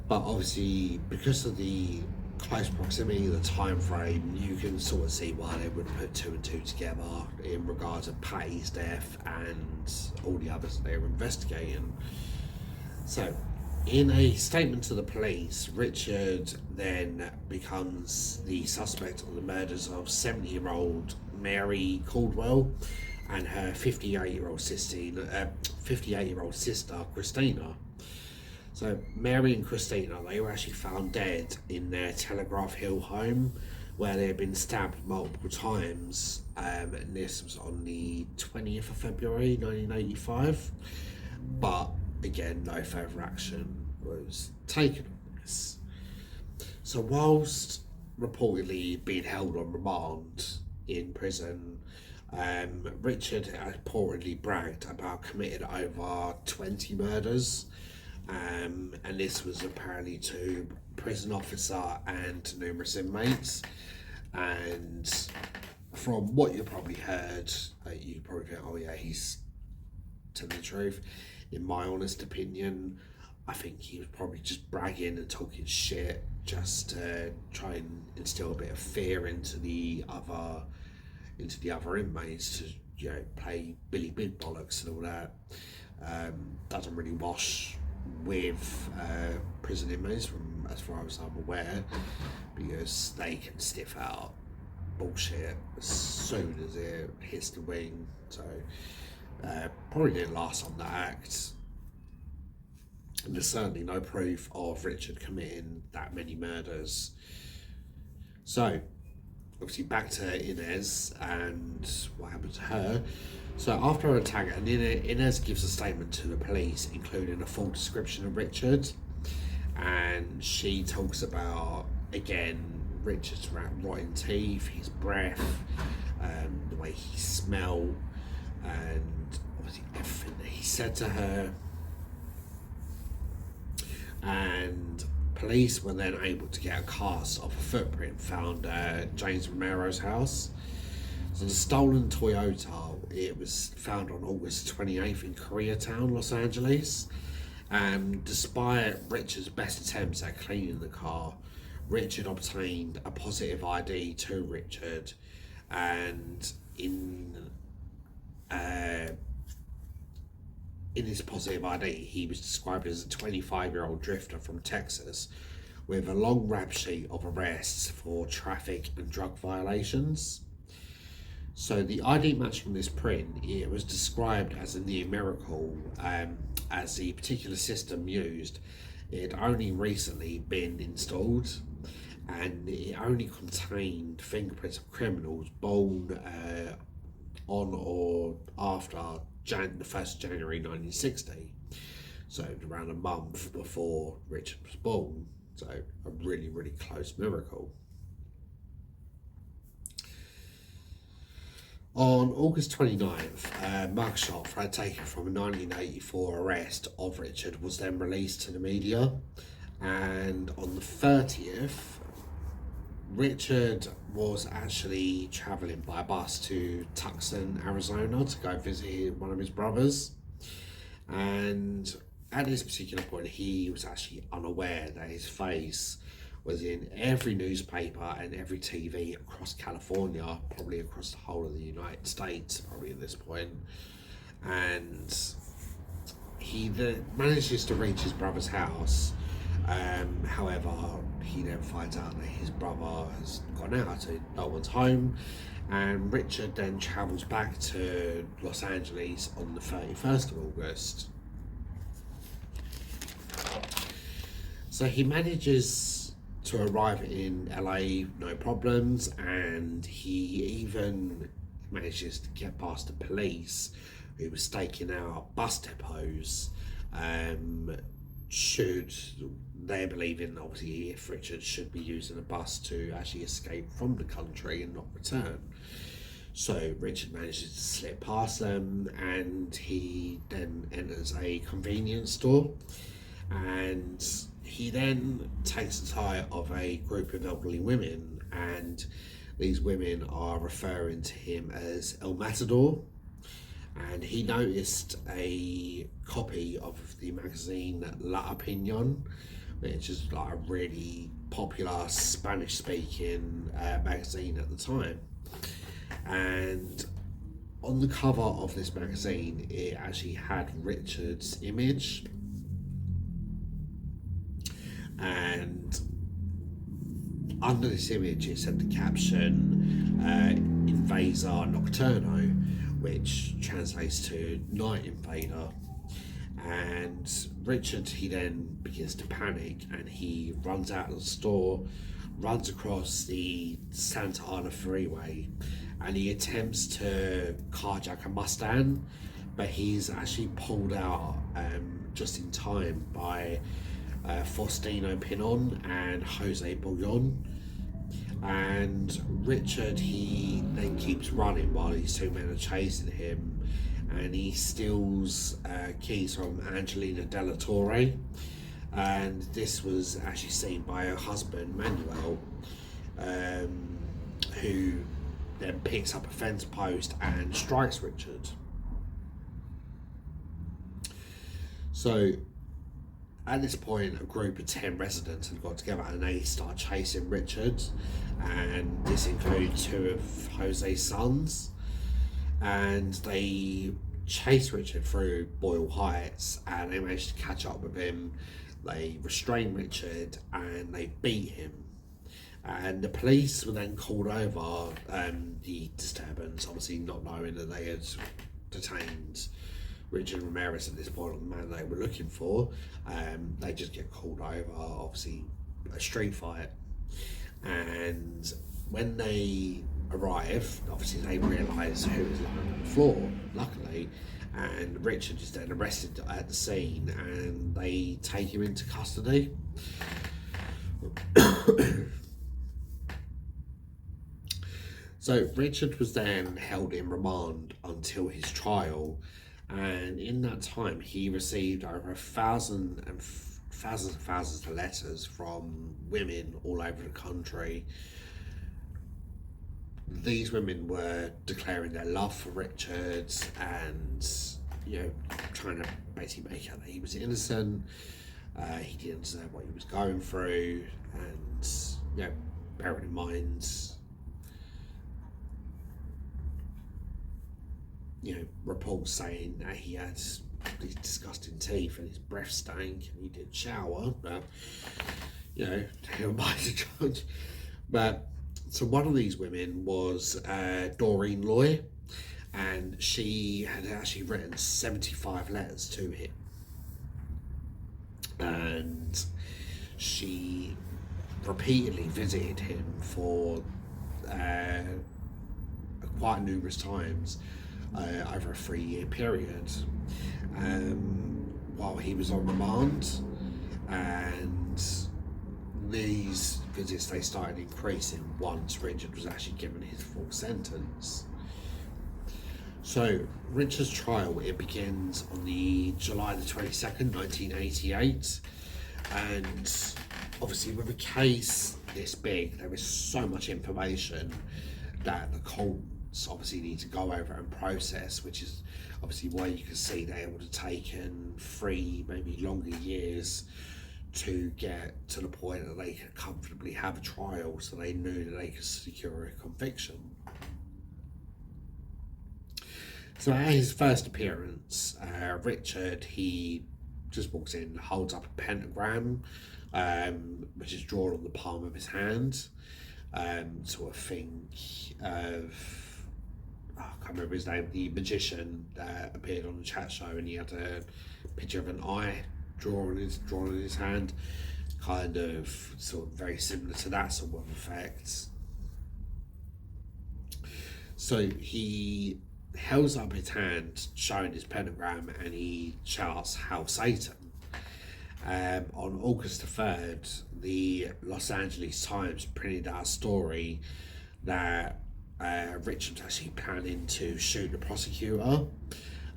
But obviously, because of the close proximity, the time frame, you can sort of see why they would put 2 and 2 together in regards of Patty's death and all the others they were investigating. So, in a statement to the police, Richard then becomes the suspect on the murders of 70-year-old Mary Caldwell and her 58-year-old sister Christina. So Mary and Christina, they were actually found dead in their Telegraph Hill home, where they had been stabbed multiple times, and this was on the 20th of February 1985. But again, no further action was taken on this. So whilst reportedly being held on remand in prison, Richard had reportedly bragged about committing over 20 murders, and this was apparently to prison officer and to numerous inmates. And from what you probably heard, you probably think, oh yeah, he's telling the truth. In my honest opinion, I think he was probably just bragging and talking shit just to try and instill a bit of fear into the other into the other inmates to, play Billy Big Bollocks and all that. Doesn't really wash with prison inmates, from as far as I'm aware, because they can sniff out bullshit as soon as it hits the wing. So probably didn't last on that act. And there's certainly no proof of Richard committing that many murders. So obviously back to Inez and what happened to her. So after her attack, Inez gives a statement to the police, including a full description of Richard, and she talks about, again, Richard's rotten teeth, his breath, the way he smelled, and obviously everything that he said to her. And police were then able to get a cast of a footprint found at James Ramirez's house. So the stolen Toyota, it was found on August 28th in Koreatown, Los Angeles. And despite Richard's best attempts at cleaning the car, Richard obtained a positive ID to Richard, and in his positive ID, he was described as a 25-year-old drifter from Texas with a long rap sheet of arrests for traffic and drug violations. So the ID match from this print, it was described as a near miracle, as the particular system used, it had only recently been installed, and it only contained fingerprints of criminals born on or after the 1st of January 1960, so around a month before Richard was born. So a really, really close miracle. On August 29th, a mugshot taken from a 1984 arrest of Richard was then released to the media, and on the 30th, Richard was actually travelling by bus to Tucson, Arizona to go visit one of his brothers, and at this particular point he was actually unaware that his face was in every newspaper and every TV across California, probably across the whole of the United States, probably at this point. And he manages to reach his brother's house. However, he then finds out that his brother has gone out, so no one's home, and Richard then travels back to Los Angeles on the 31st of August. So he manages to arrive in LA, no problems, and he even manages to get past the police who were staking out bus depots, should they believing obviously if Richard should be using a bus to actually escape from the country and not return. So Richard manages to slip past them, and he then enters a convenience store, and he then takes the tie of a group of elderly women, and these women are referring to him as El Matador. And he noticed a copy of the magazine La Opinion, which is like a really popular Spanish-speaking magazine at the time. And on the cover of this magazine, it actually had Richard's image. And under this image, it said the caption, Invasor Nocturno, which translates to Night Invader. And Richard, he then begins to panic, and he runs out of the store, runs across the Santa Ana freeway, and he attempts to carjack a Mustang, but he's actually pulled out just in time by Faustino Pinon and Jose Bouillon. And Richard, he then keeps running while these two men are chasing him, and he steals keys from Angelina Della Torre, and this was actually seen by her husband Manuel, who then picks up a fence post and strikes Richard. So At this point, a group of 10 residents had got together and they started chasing Richard, and this included two of Jose's sons. And they chased Richard through Boyle Heights and they managed to catch up with him. They restrained Richard and they beat him. And the police were then called over the disturbance, obviously not knowing that they had detained Richard Ramirez at this point, the man they were looking for. They just get called over, obviously a street fight. And when they arrive, obviously they realise who is lying on the floor, luckily, and Richard is then arrested at the scene and they take him into custody. So Richard was then held in remand until his trial, and in that time he received over thousands and thousands of letters from women all over the country. These women were declaring their love for Richard and, trying to basically make out that he was innocent. He didn't deserve what he was going through, and bearing in mind, reports saying that he had these disgusting teeth and his breath stank and he did shower, but who am I to judge? But so one of these women was Doreen Loy, and she had actually written 75 letters to him, and she repeatedly visited him for quite numerous times over a 3-year period while he was on remand. And these visits, they started increasing once Richard was actually given his full sentence. So Richard's trial, it begins on the July the 22nd, 1988, and obviously with a case this big, there is so much information that the courts obviously need to go over and process, which is obviously why you can see they would have taken 3, maybe longer years to get to the point that they could comfortably have a trial, so they knew that they could secure a conviction. So at his first appearance, Richard, he just walks in, holds up a pentagram, which is drawn on the palm of his hand. Sort of think of, I can't remember his name, the magician that appeared on the chat show, and he had a picture of an eye drawn in his hand, kind of sort of very similar to that sort of effect. So he holds up his hand showing his pentagram and he shouts, "Hail Satan." On August the 3rd, the Los Angeles Times printed out a story that Richard was actually planning to shoot the prosecutor,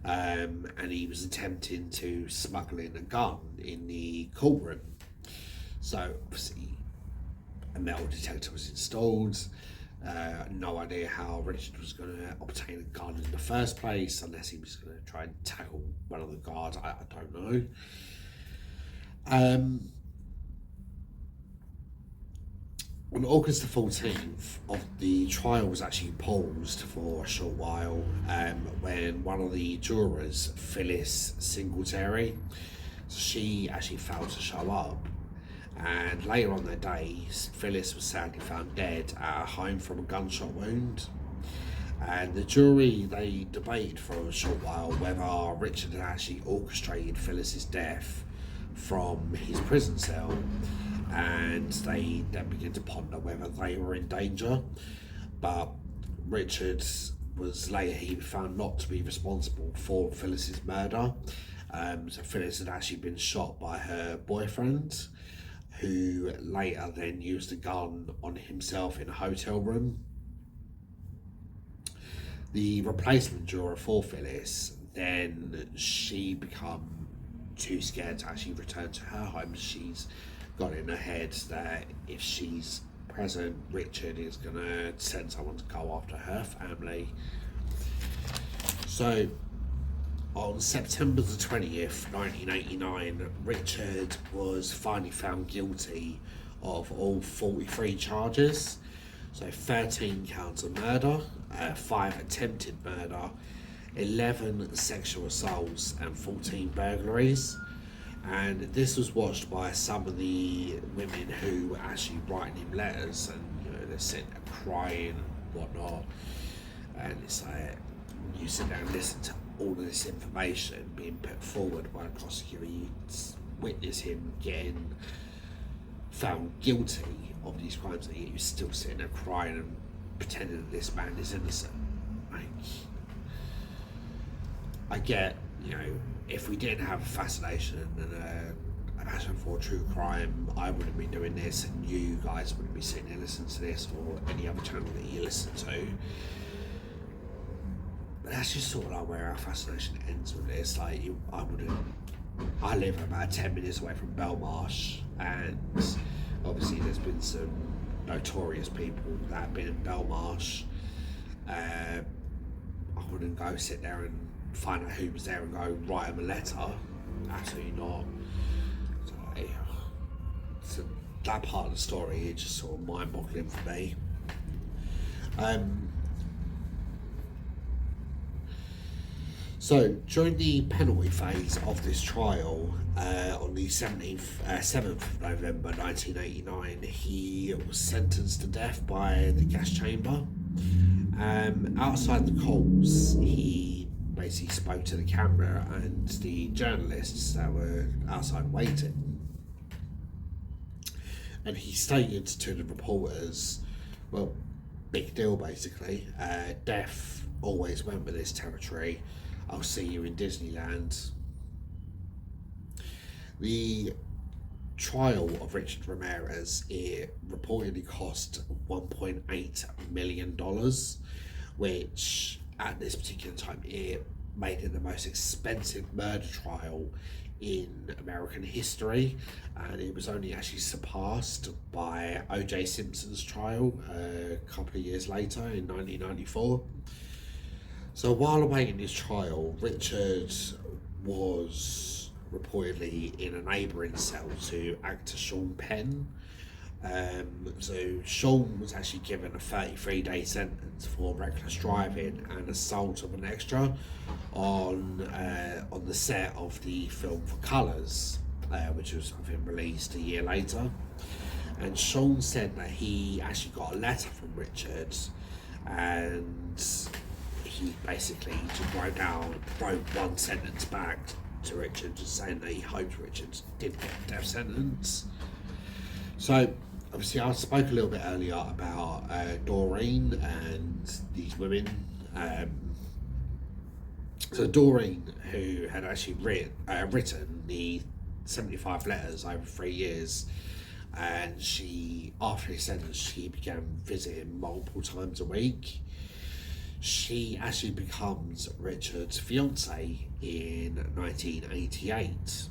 and he was attempting to smuggle in a gun in the courtroom. So obviously a metal detector was installed. No idea how Richard was going to obtain a gun in the first place, unless he was going to try and tackle one of the guards. I don't know. On August the 14th, the trial was actually paused for a short while when one of the jurors, Phyllis Singletary, she actually failed to show up. And later on that day, Phyllis was sadly found dead at her home from a gunshot wound. And the jury, they debated for a short while whether Richard had actually orchestrated Phyllis's death from his prison cell, and they then began to ponder whether they were in danger. But Richard was later, he was found not to be responsible for Phyllis's murder. So Phyllis had actually been shot by her boyfriend, who later then used a gun on himself in a hotel room. The replacement juror for Phyllis, then she become too scared to actually return to her home. She's got in her head that if she's present, Richard is going to send someone to go after her family. So On September the 20th, 1989, Richard was finally found guilty of all 43 charges. So 13 counts of murder, 5 attempted murder, 11 sexual assaults, and 14 burglaries. And this was watched by some of the women who were actually writing him letters, and they're sitting there crying and whatnot. And it's like, you sit there and listen to all of this information being put forward by the prosecutor, you witness him getting found guilty of these crimes, and you're still sitting there crying and pretending that this man is innocent. Like, I get, if we didn't have a fascination and a passion for true crime, I wouldn't be doing this, and you guys wouldn't be sitting here listening to this, or any other channel that you listen to. But that's just sort of like where our fascination ends with this. Like, I live about 10 minutes away from Belmarsh, and obviously there's been some notorious people that have been in Belmarsh. I wouldn't go sit there and find out who was there and go write them a letter. Absolutely not. So that part of the story is just sort of mind-boggling for me. So during the penalty phase of this trial, on the 7th of November 1989, he was sentenced to death by the gas chamber. Outside the courts, he basically spoke to the camera and the journalists that were outside waiting. And he stated to the reporters, well, big deal basically, death always went with this territory. I'll see you in Disneyland. The trial of Richard Ramirez, it reportedly cost $1.8 million, which at this particular time it made it the most expensive murder trial in American history, and it was only actually surpassed by O.J. Simpson's trial a couple of years later in 1994. So while awaiting his trial, Richard was reportedly in a neighbouring cell to actor Sean Penn. So Sean was actually given a 33-day sentence for reckless driving and assault of an extra on the set of the film For Colours, which was, I think, released a year later. And Sean said that he actually got a letter from Richard, and he basically just wrote one sentence back to Richard, just saying that he hoped Richard did get a death sentence. So obviously I spoke a little bit earlier about Doreen and these women. So Doreen, who had actually written the 75 letters over 3 years, and she, after his sentence, she began visiting multiple times a week. She actually becomes Richard's fiance in 1988,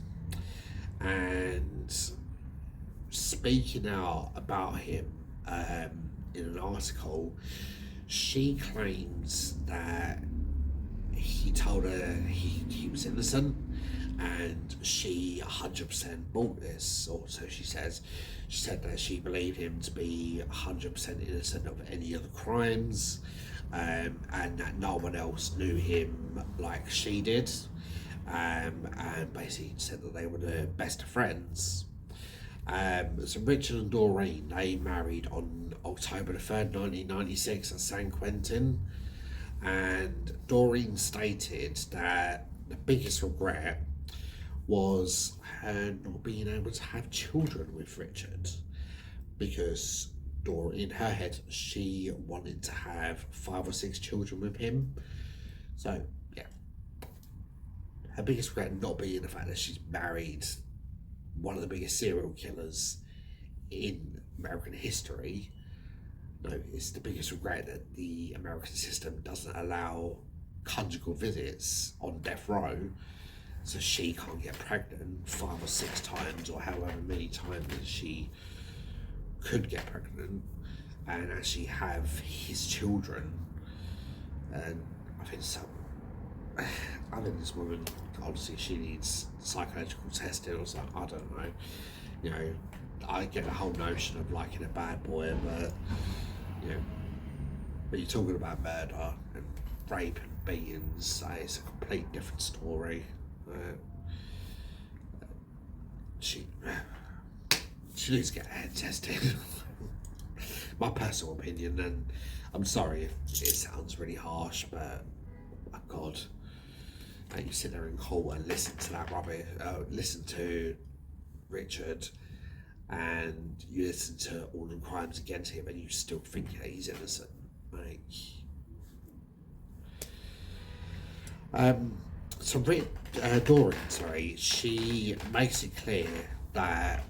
and speaking out about him in an article, she claims that he told her he was innocent, and she 100% bought this, or so she says. She said that she believed him to be 100% innocent of any of the crimes, and that no one else knew him like she did, and basically said that they were the best of friends. So Richard and Doreen, they married on October the 3rd, 1996 at San Quentin, and Doreen stated that the biggest regret was her not being able to have children with Richard, because in her head she wanted to have 5 or 6 children with him. So yeah, her biggest regret not being the fact that she's married one of the biggest serial killers in American history. No, it's the biggest regret that the American system doesn't allow conjugal visits on death row, so she can't get pregnant 5 or 6 times, or however many times she could get pregnant and actually have his children. And I think I think this woman, honestly, she needs psychological testing or something. I don't know. You know, I get the whole notion of liking a bad boy, but you know, when you're talking about murder and rape and beatings, it's a complete different story. She she needs to get her head tested. My personal opinion, and I'm sorry if it sounds really harsh, but my God, and you sit there in court and listen to that rubbish, listen to Richard, and you listen to all the crimes against him, and you still think that he's innocent. Like, Doreen, sorry, she makes it clear that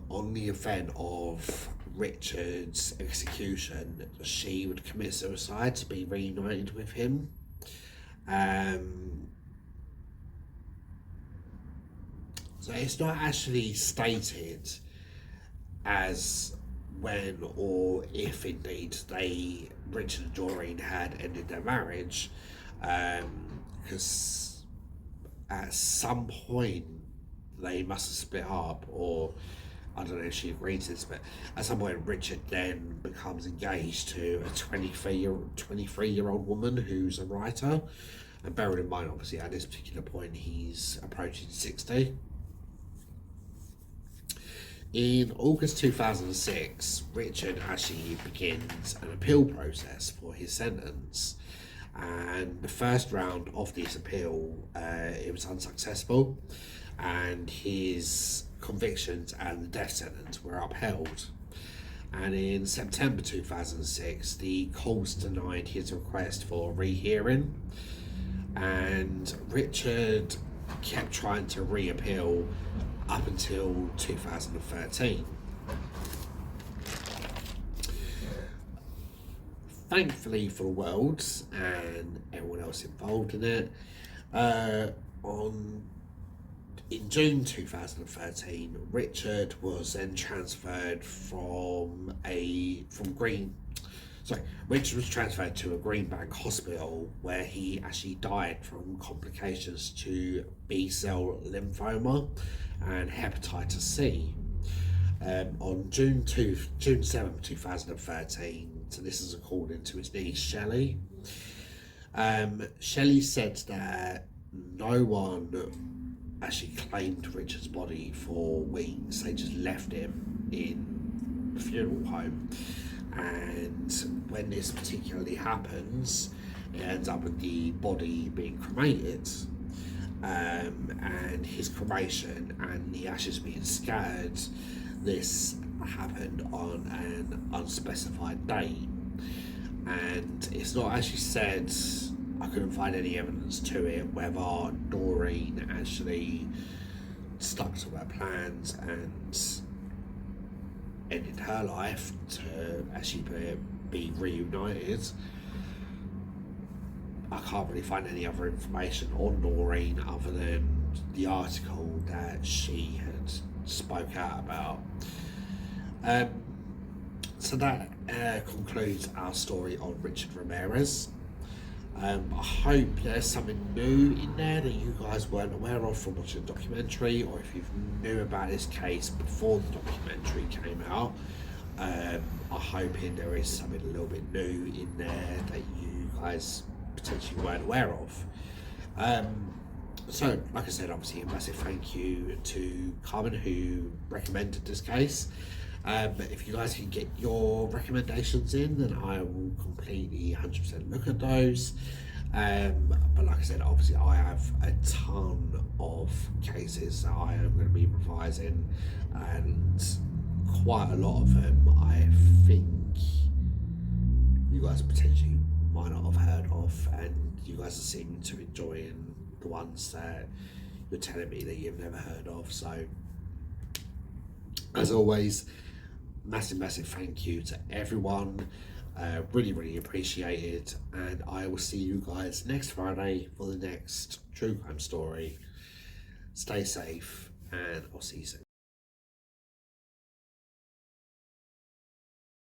on the event of Richard's execution, she would commit suicide to be reunited with him. So it's not actually stated as when or if indeed Richard and Doreen had ended their marriage, because at some point they must have split up, or I don't know if she agreed to this, but at some point Richard then becomes engaged to a 23-year-old woman who's a writer, and bearing in mind obviously at this particular point he's approaching 60. In August 2006, Richard actually begins an appeal process for his sentence, and the first round of this appeal it was unsuccessful, and his convictions and the death sentence were upheld. And in September 2006, the courts denied his request for a rehearing, and Richard kept trying to reappeal up until 2013. Thankfully for the world and everyone else involved in it, in June 2013, Richard was then transferred Richard was transferred to a Greenbank hospital where he actually died from complications to B-cell lymphoma and hepatitis C. On June 7, 2013, so this is according to his niece Shelley. Shelley said that no one actually claimed Richard's body for weeks. They just left him in the funeral home, and when this particularly happens, it ends up with the body being cremated, and his cremation and the ashes being scattered. This happened on an unspecified date, and it's not actually said, I couldn't find any evidence to it, whether Doreen actually stuck to her plans and ended her life to actually be reunited. I can't really find any other information on Doreen other than the article that she had spoke out about. So that concludes our story on Richard Ramirez. I hope there's something new in there that you guys weren't aware of from watching the documentary, or if you knew about this case before the documentary came out. I'm hoping there is something a little bit new in there that you guys potentially weren't aware of. So, like I said, obviously a massive thank you to Carmen who recommended this case. If you guys can get your recommendations in, then I will completely 100% look at those. But like I said, obviously I have a ton of cases that I am going to be revising, and quite a lot of them I think you guys potentially might not have heard of, and you guys are seeming to enjoying the ones that you're telling me that you've never heard of. So, as always, massive thank you to everyone. Really appreciate it, and I will see you guys next Friday for the next true crime story. Stay safe, and I'll see you soon.